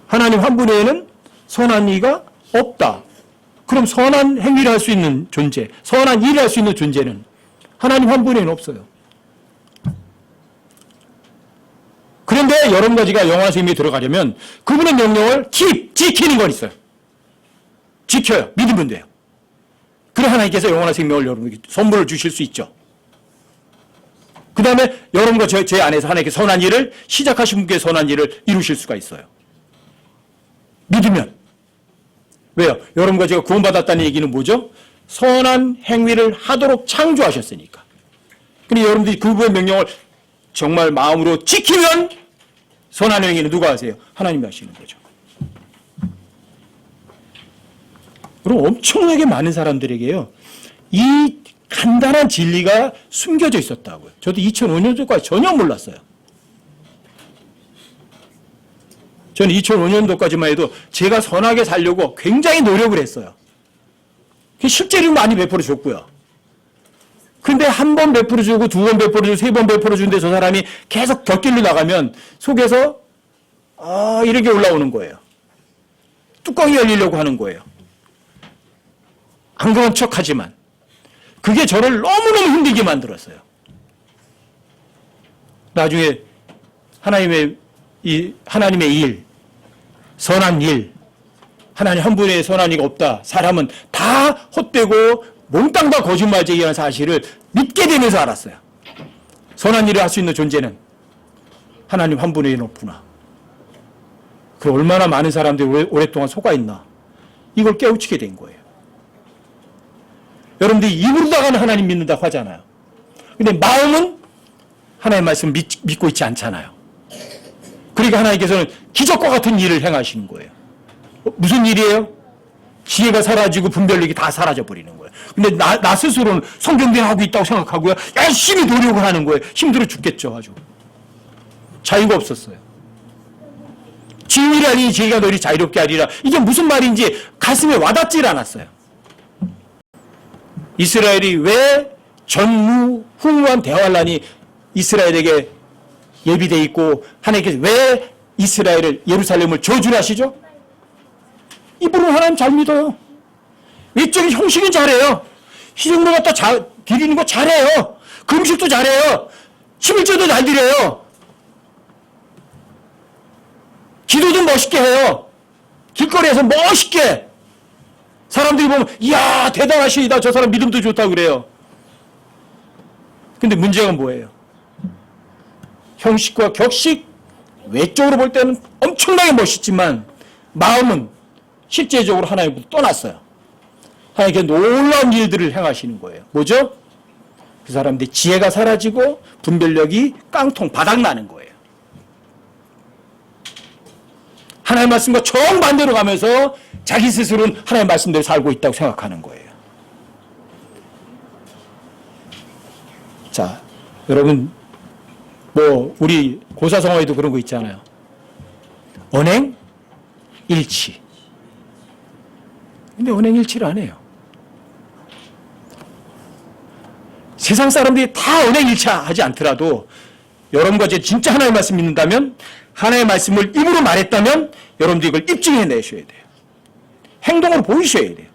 하나님 한 분 외에는 선한 이가 없다. 그럼 선한 행위를 할 수 있는 존재, 선한 일을 할 수 있는 존재는 하나님 한 분 외에는 없어요. 그런데 여러 가지가 영원한 생명에 들어가려면 그분의 명령을 지키는 건 있어요. 지켜요. 믿으면 돼요. 그래 하나님께서 영원한 생명을 여러분에게 선물을 주실 수 있죠. 그 다음에 여러분과 제 안에서 하나님께서 선한 일을 시작하신 분께 선한 일을 이루실 수가 있어요. 믿으면. 왜요? 여러분과 제가 구원받았다는 얘기는 뭐죠? 선한 행위를 하도록 창조하셨으니까. 근데 여러분들이 그분의 명령을 정말 마음으로 지키면 선한 행위는 누가 하세요? 하나님이 하시는 거죠. 그리고 엄청나게 많은 사람들에게요, 이 간단한 진리가 숨겨져 있었다고요. 저도 2005년 전까지 전혀 몰랐어요. 저는 2005년도까지만 해도 제가 선하게 살려고 굉장히 노력을 했어요. 실제로 많이 베풀어 줬고요. 근데 한 번 베풀어 주고, 두 번 베풀어 주고, 세 번 베풀어 주는데 저 사람이 계속 곁길로 나가면 속에서 이런 게 올라오는 거예요. 뚜껑이 열리려고 하는 거예요. 안 그런 척하지만 그게 저를 너무너무 힘들게 만들었어요. 나중에 하나님의 일, 선한 일, 하나님 한 분의 선한 이가 없다. 사람은 다 헛되고 몽땅 다 거짓말쟁이라는 사실을 믿게 되면서 알았어요. 선한 일을 할 수 있는 존재는 하나님 한 분의 없구나. 그 얼마나 많은 사람들이 오랫동안 속아있나. 이걸 깨우치게 된 거예요. 여러분들이 입으로다가는 하나님 믿는다고 하잖아요. 근데 마음은 하나님의 말씀을 믿고 있지 않잖아요. 그러니까 하나님께서는 기적과 같은 일을 행하시는 거예요. 무슨 일이에요? 지혜가 사라지고 분별력이 다 사라져 버리는 거예요. 근데 나 스스로는 성경대로 하고 있다고 생각하고요. 열심히 노력을 하는 거예요. 힘들어 죽겠죠, 아주. 자유가 없었어요. 지혜를 하니 지혜가 너희 자유롭게 하리라. 이게 무슨 말인지 가슴에 와닿질 않았어요. 이스라엘이 왜 전무후무한 대환란이 이스라엘에게 예비되어 있고 하나님께서 왜 이스라엘을 예루살렘을 저주를 하시죠? 입으로 하나님 잘 믿어요. 외적인 형식은 잘해요. 희생물 갖다 드리는 거 잘해요. 금식도 잘해요. 11조도 잘 드려요. 기도도 멋있게 해요. 길거리에서 멋있게. 사람들이 보면 이야 대단하시다. 저 사람 믿음도 좋다고 그래요. 근데 문제가 뭐예요? 형식과 격식, 외적으로 볼 때는 엄청나게 멋있지만 마음은 실제적으로 하나님부터 떠났어요. 하나님께 놀라운 일들을 행하시는 거예요. 뭐죠? 그 사람들이 지혜가 사라지고 분별력이 깡통 바닥나는 거예요. 하나님의 말씀과 정반대로 가면서 자기 스스로는 하나님의 말씀대로 살고 있다고 생각하는 거예요. 자, 여러분 우리 고사성어에도 그런 거 있잖아요. 언행, 일치. 근데 언행, 일치를 안 해요. 세상 사람들이 다 언행, 일치하지 않더라도 여러분과 제 진짜 하나님의 말씀 믿는다면 하나님의 말씀을 입으로 말했다면 여러분들이 이걸 입증해 내셔야 돼요. 행동으로 보이셔야 돼요.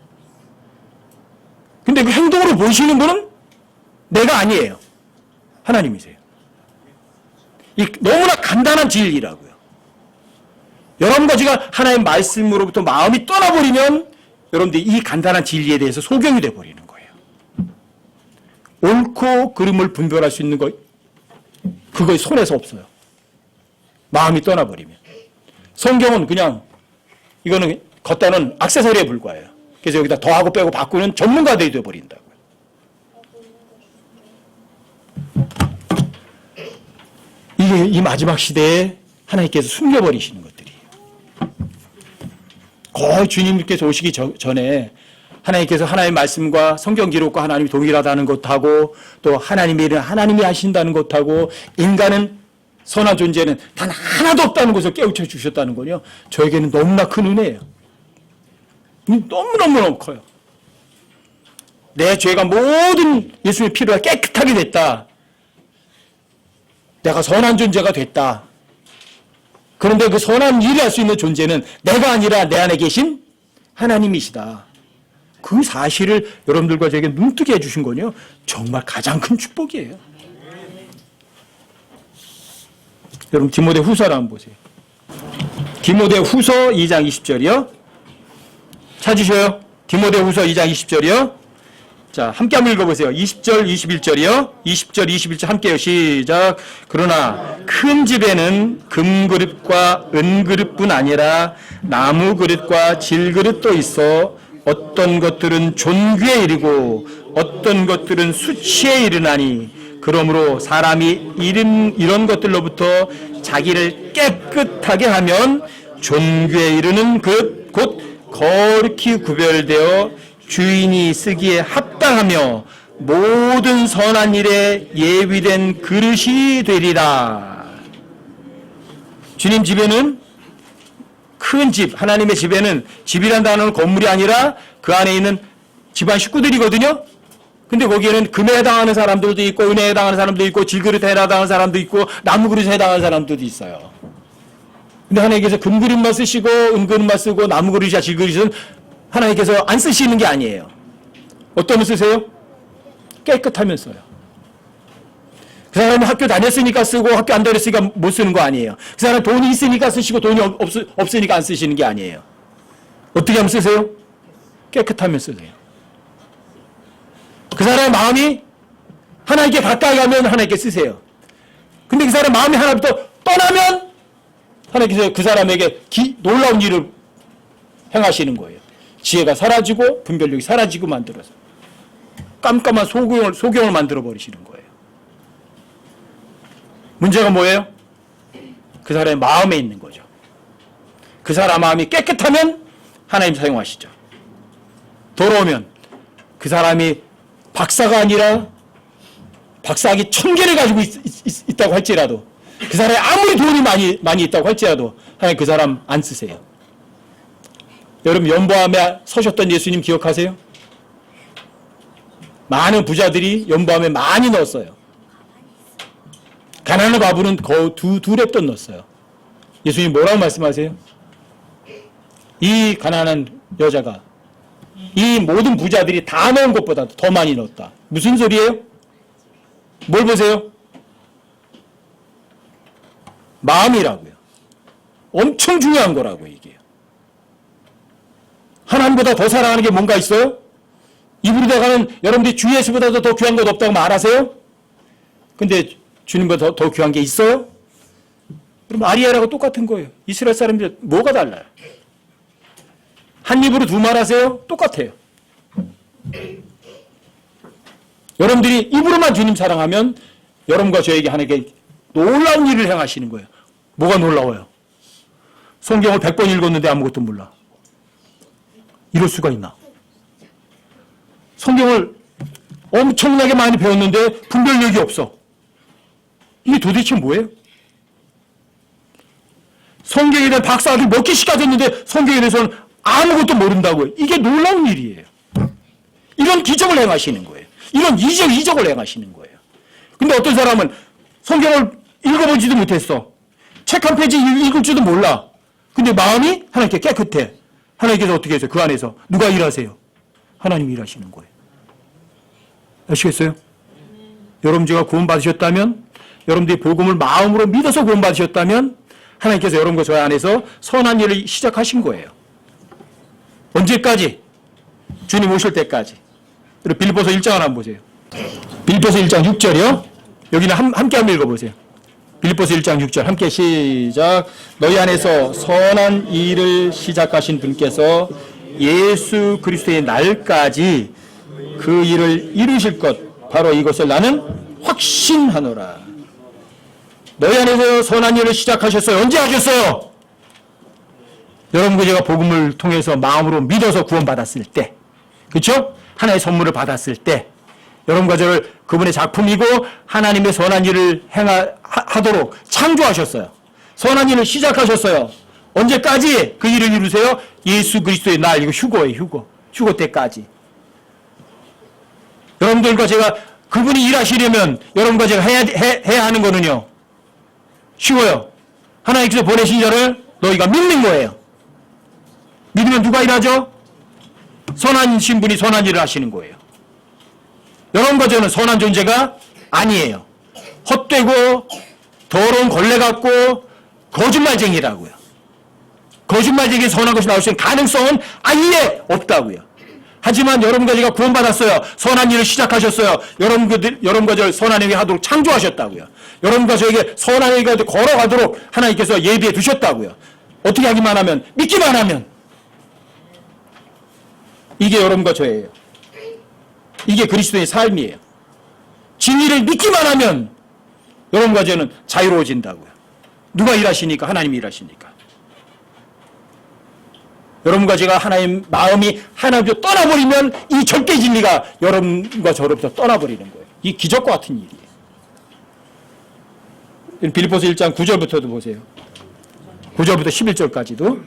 근데 그 행동으로 보이시는 분은 내가 아니에요. 하나님이세요. 이 너무나 간단한 진리라고요. 여러분과 제가 하나님의 말씀으로부터 마음이 떠나버리면 여러분들이 이 간단한 진리에 대해서 소경이 돼버리는 거예요. 옳고 그름을 분별할 수 있는 거 그거의 손에서 없어요. 마음이 떠나버리면. 성경은 그냥 이거는 겉다는 액세서리에 불과해요. 그래서 여기다 더하고 빼고 바꾸는 전문가들이 되어버린다고요. 이게 이 마지막 시대에 하나님께서 숨겨버리시는 것들이에요. 거의 주님께서 오시기 전에 하나님께서 하나님의 말씀과 성경 기록과 하나님이 동일하다는 것하고 또 하나님의 일은 하나님이 하신다는 것하고 인간은 선한 존재는 단 하나도 없다는 것을 깨우쳐 주셨다는 거요. 저에게는 너무나 큰 은혜예요. 너무너무 커요. 내 죄가 모든 예수의 피로 깨끗하게 됐다. 내가 선한 존재가 됐다. 그런데 그 선한 일을 할 수 있는 존재는 내가 아니라 내 안에 계신 하나님이시다. 그 사실을 여러분들과 저에게 눈뜨게 해주신 거요. 정말 가장 큰 축복이에요. 여러분 디모데 후서를 한번 보세요. 디모데 후서 2장 20절이요. 찾으셔요? 디모데 후서 2장 20절이요. 자, 함께 한번 읽어보세요. 20절, 21절이요. 20절, 21절 함께요. 시작. 그러나 큰 집에는 금그릇과 은그릇뿐 아니라 나무그릇과 질그릇도 있어 어떤 것들은 존귀에 이르고 어떤 것들은 수치에 이르나니 그러므로 사람이 이런 것들로부터 자기를 깨끗하게 하면 존귀에 이르는 그릇 곧 거룩히 구별되어 주인이 쓰기에 합당하며 모든 선한 일에 예비된 그릇이 되리라. 주님 집에는 큰 집, 하나님의 집에는 집이란 단어는 건물이 아니라 그 안에 있는 집안 식구들이거든요. 근데 거기에는 금에 해당하는 사람들도 있고 은혜에 해당하는 사람도 있고 질그릇에 해당하는 사람도 있고 나무그릇에 해당하는 사람들도 있어요. 근데 하나님께서 금그릇만 쓰시고 은그릇만 쓰고 나무그릇이나 질그릇은 하나님께서 안 쓰시는 게 아니에요. 어떤 걸 쓰세요? 깨끗하면 써요. 그 사람은 학교 다녔으니까 쓰고 학교 안 다녔으니까 못 쓰는 거 아니에요. 그 사람은 돈이 있으니까 쓰시고 돈이 없으니까 안 쓰시는 게 아니에요. 어떻게 하면 쓰세요? 깨끗하면 쓰세요. 그 사람의 마음이 하나님께 가까이 가면 하나님께 쓰세요. 근데 그 사람 마음이 하나부터 떠나면 하나님께서 그 사람에게 놀라운 일을 행하시는 거예요. 지혜가 사라지고 분별력이 사라지고 만들어서 깜깜한 소경을 만들어 버리시는 거예요. 문제가 뭐예요? 그 사람의 마음에 있는 거죠. 그 사람 마음이 깨끗하면 하나님 사용하시죠. 더러우면 그 사람이 박사가 아니라 박사학위 1000개를 가지고 있다고 할지라도 그 사람이 아무리 돈이 많이 있다고 할지라도 하나님 그 사람 안 쓰세요. 여러분 연보암에 서셨던 예수님 기억하세요? 많은 부자들이 연보암에 많이 넣었어요. 가난한 과부는 거의 두 랩돈 넣었어요. 예수님 뭐라고 말씀하세요? 이 가난한 여자가 이 모든 부자들이 다 넣은 것보다 더 많이 넣었다. 무슨 소리예요? 뭘 보세요? 마음이라고요. 엄청 중요한 거라고 이게요. 하나님보다 더 사랑하는 게 뭔가 있어요? 이불에다가는 여러분들이 주 예수보다도 더 귀한 것 없다고 말하세요? 근데 주님보다 더 귀한 게 있어요? 그럼 아리아라고 똑같은 거예요. 이스라엘 사람들 뭐가 달라요? 한 입으로 두 말 하세요? 똑같아요. 여러분들이 입으로만 주님 사랑하면 여러분과 저에게 하나님께 놀라운 일을 행하시는 거예요. 뭐가 놀라워요? 성경을 100번 읽었는데 아무것도 몰라. 이럴 수가 있나? 성경을 엄청나게 많이 배웠는데 분별력이 없어. 이게 도대체 뭐예요? 성경에 대한 박사학위 몇 개씩 가졌는데 성경에 대해서는 아무것도 모른다고요. 이게 놀라운 일이에요. 이런 기적을 행하시는 거예요. 이런 이적을 행하시는 거예요. 근데 어떤 사람은 성경을 읽어보지도 못했어. 책 한 페이지 읽을 줄도 몰라. 근데 마음이 하나님께 깨끗해. 하나님께서 어떻게 해서 그 안에서 누가 일하세요? 하나님이 일하시는 거예요. 아시겠어요? 여러분 제가 구원받으셨다면, 여러분들이 복음을 마음으로 믿어서 구원받으셨다면 하나님께서 여러분과 저 안에서 선한 일을 시작하신 거예요. 언제까지? 주님 오실 때까지. 그리고 빌립보서 1장을 한번 보세요. 빌립보서 1장 6절이요. 여기는 함께 한번 읽어보세요. 빌립보서 1장 6절 함께 시작. 너희 안에서 선한 일을 시작하신 분께서 예수 그리스도의 날까지 그 일을 이루실 것 바로 이것을 나는 확신하노라. 너희 안에서 선한 일을 시작하셨어요. 언제 하셨어요? 여러분과 제가 복음을 통해서 마음으로 믿어서 구원받았을 때, 그렇죠? 하나의 선물을 받았을 때 여러분과 저를 그분의 작품이고 하나님의 선한 일을 하도록 창조하셨어요. 선한 일을 시작하셨어요. 언제까지 그 일을 이루세요? 예수 그리스도의 날, 이거 휴거예요. 휴거 때까지. 여러분들과 제가 그분이 일하시려면 여러분과 제가 해야 하는 거는요, 쉬워요. 하나님께서 보내신 자를 너희가 믿는 거예요. 믿으면 누가 일하죠? 선하신 분이 선한 일을 하시는 거예요. 여러분과 저는 선한 존재가 아니에요. 헛되고 더러운 걸레 같고 거짓말쟁이라고요. 거짓말쟁이 선한 것이 나올 수 있는 가능성은 아예 없다고요. 하지만 여러분과 제가 구원받았어요. 선한 일을 시작하셨어요. 여러분과 저를 선한 행위 하도록 창조하셨다고요. 여러분과 저에게 선한 행위가 걸어가도록 하나님께서 예비해 두셨다고요. 어떻게 하기만 하면, 믿기만 하면. 이게 여러분과 저예요. 이게 그리스도의 삶이에요. 진리를 믿기만 하면 여러분과 저는 자유로워진다고요. 누가 일하시니까? 하나님이 일하시니까. 여러분과 제가 하나님 마음이 하나님으로 떠나버리면 이 절대 진리가 여러분과 저로부터 떠나버리는 거예요. 이 기적과 같은 일이에요. 빌립보서 1장 9절부터도 보세요. 9절부터 11절까지도.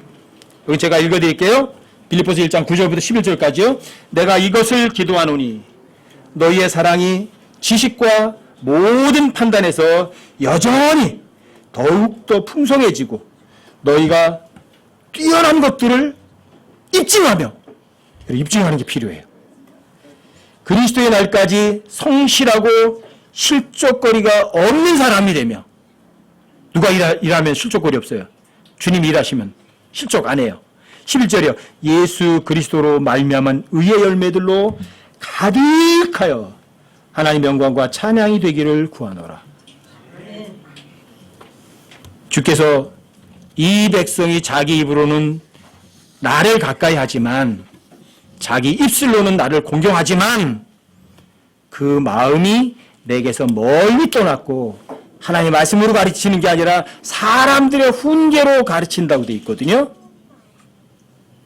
여기 제가 읽어드릴게요. 빌립보서 1장 9절부터 11절까지요. 내가 이것을 기도하노니 너희의 사랑이 지식과 모든 판단에서 여전히 더욱더 풍성해지고 너희가 뛰어난 것들을 입증하며, 입증하는 게 필요해요. 그리스도의 날까지 성실하고 실족거리가 없는 사람이 되며, 누가 일하면 실족거리 없어요. 주님이 일하시면 실족 안 해요. 11절이요. 예수 그리스도로 말미암은 의의 열매들로 가득하여 하나님의 영광과 찬양이 되기를 구하노라. 주께서 이 백성이 자기 입으로는 나를 가까이 하지만 자기 입술로는 나를 공경하지만 그 마음이 내게서 멀리 떠났고 하나님의 말씀으로 가르치는 게 아니라 사람들의 훈계로 가르친다고 되어 있거든요.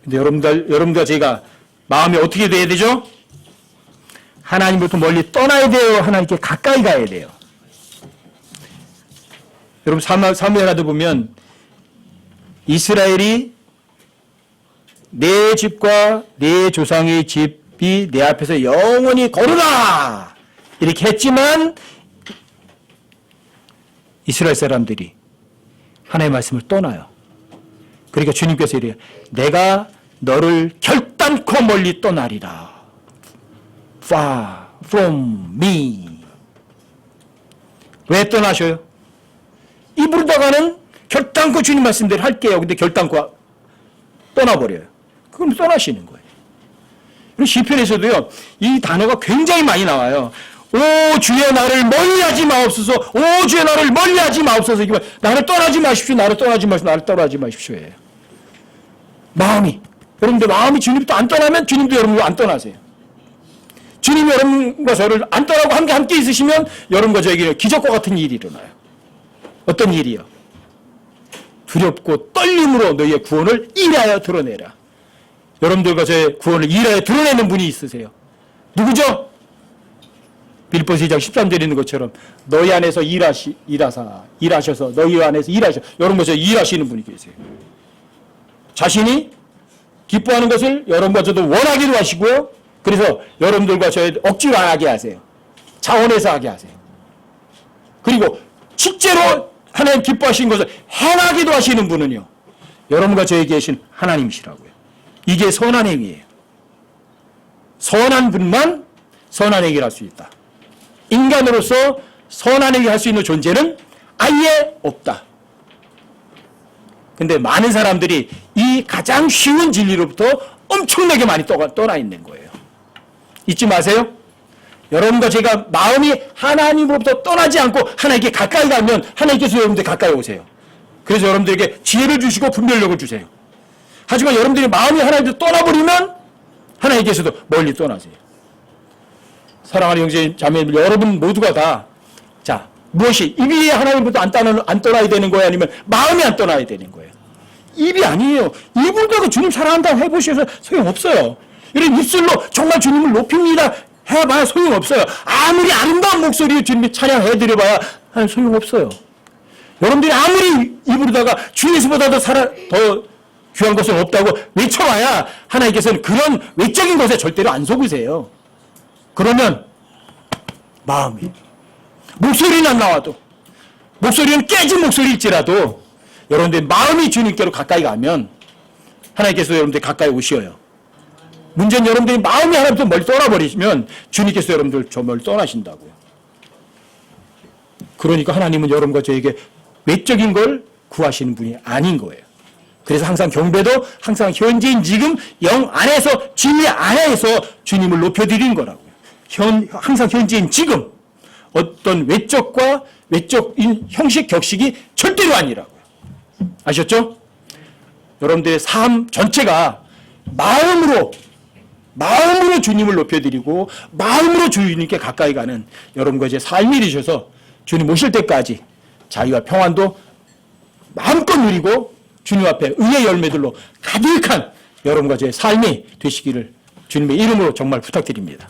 근데 여러분과 제가 마음이 어떻게 돼야 되죠? 하나님부터 멀리 떠나야 돼요? 하나님께 가까이 가야 돼요? 여러분 사무엘하다 보면 이스라엘이 내 집과 내 조상의 집이 내 앞에서 영원히 거르라 이렇게 했지만 이스라엘 사람들이 하나님의 말씀을 떠나요. 그러니까 주님께서 이래요. 내가 너를 결단코 멀리 떠나리라. Far from me. 왜 떠나셔요? 입으로다가는 결단코 주님 말씀대로 할게요. 근데 결단코 떠나버려요. 그럼 떠나시는 거예요. 시편에서도요, 이 단어가 굉장히 많이 나와요. 오 주여 나를 멀리하지 마옵소서. 오 주여 나를 멀리하지 마옵소서. 나를 떠나지 마십시오. 나를 떠나지 마십시오. 나를 떠나지 마십시오예요. 마음이. 여러분들 마음이 주님부터 안 떠나면 주님도 여러분도 안 떠나세요. 주님이 여러분과 저를 안 떠나고 함께 있으시면 여러분과 저에게 기적과 같은 일이 일어나요. 어떤 일이요? 두렵고 떨림으로 너희의 구원을 일하여 드러내라. 여러분들과 저의 구원을 일하여 드러내는 분이 있으세요. 누구죠? 빌립보서 2장 13절에 있는 것처럼 너희 안에서 일하셔서 너희 안에서 일하셔. 여러분과 저 일하시는 분이 계세요. 자신이 기뻐하는 것을 여러분과 저도 원하기도 하시고요. 그래서 여러분들과 저의 억지로 안 하게 하세요. 자원해서 하게 하세요. 그리고 실제로 하나님 기뻐하시는 것을 행하기도 하시는 분은요. 여러분과 저에게 계신 하나님이시라고요. 이게 선한 행위예요. 선한 분만 선한 행위를 할 수 있다. 인간으로서 선한 행위를 할 수 있는 존재는 아예 없다. 근데 많은 사람들이 이 가장 쉬운 진리로부터 엄청나게 많이 떠나 있는 거예요. 잊지 마세요. 여러분과 제가 마음이 하나님으로부터 떠나지 않고 하나님께 가까이 가면 하나님께서 여러분들 가까이 오세요. 그래서 여러분들에게 지혜를 주시고 분별력을 주세요. 하지만 여러분들이 마음이 하나님으로부터 떠나버리면 하나님께서도 멀리 떠나세요. 사랑하는 형제 자매들 여러분 모두가 다 자 무엇이 입이 하나님부터 안 떠나야 되는 거예요? 아니면 마음이 안 떠나야 되는 거예요? 입이 아니에요. 입으로다가 주님 사랑한다고 해보셔서 소용없어요. 이런 입술로 정말 주님을 높입니다 해봐야 소용없어요. 아무리 아름다운 목소리로 주님을 찬양해드려봐야 소용없어요. 여러분들이 아무리 입으로다가 주 예수보다 더 귀한 것은 없다고 외쳐봐야 하나님께서는 그런 외적인 것에 절대로 안 속으세요. 그러면 마음이 목소리는 안 나와도 목소리는 깨진 목소리일지라도 여러분들 마음이 주님께로 가까이 가면 하나님께서 여러분들 가까이 오셔요. 문제는 여러분들이 마음이 하나님부터 멀리 떠나버리시면 주님께서 여러분들 저 멀리 떠나신다고요. 그러니까 하나님은 여러분과 저에게 외적인 걸 구하시는 분이 아닌 거예요. 그래서 항상 경배도 항상 현재인 지금 영 안에서 진리 안에서 주님을 높여드리는 거라고요. 항상 현재인 지금 어떤 외적과 외적인 형식 격식이 절대로 아니라고요. 아셨죠? 여러분들의 삶 전체가 마음으로 주님을 높여드리고 마음으로 주님께 가까이 가는 여러분과 제 삶이 되셔서 주님 오실 때까지 자유와 평안도 마음껏 누리고 주님 앞에 의의 열매들로 가득한 여러분과 제 삶이 되시기를 주님의 이름으로 정말 부탁드립니다.